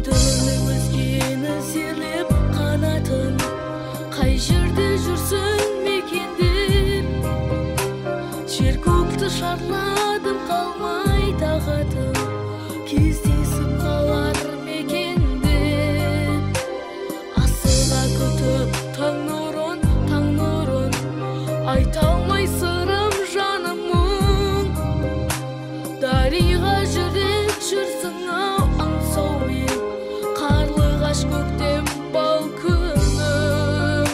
Ойдың өзгені серлеп қанатын, қай жерде жүрсің мекендеп. Жер көкті шарладым, қалмай тағатым, кездесіп қалар мекендеп. Асыға күтіп таң нұрын, айта алмай сырым жаным мұң. Дариға жүрек жүрсің ау аңсаумен, қарлығаш көктем бал күнім.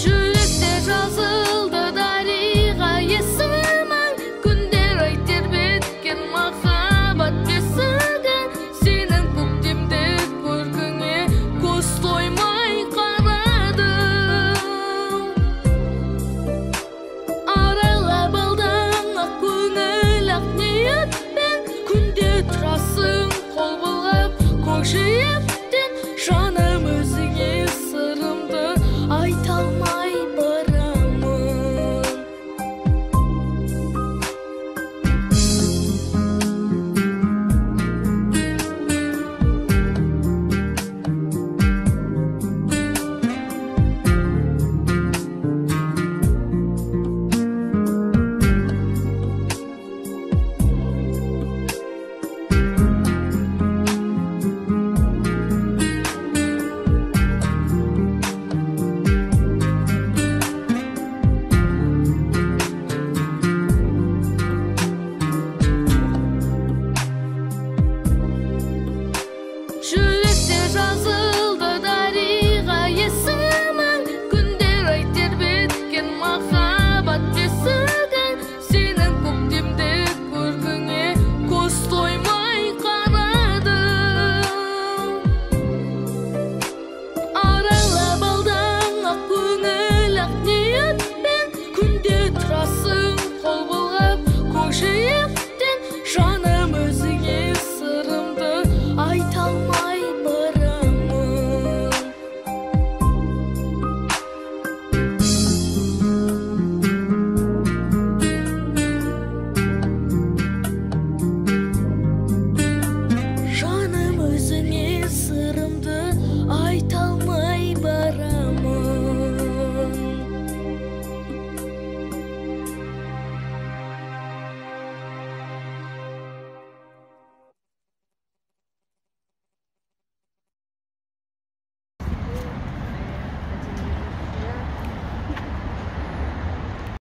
Жүректе жазылды дариға есімің, күндер ай тербеткен махаббат бесігін. Сенің көктемде көркіңе көз тоймай қарадым. Арайлап алдың ақ көңіл ақ ниетпен, күнде тұрасың қол бұлғап көкжиіп.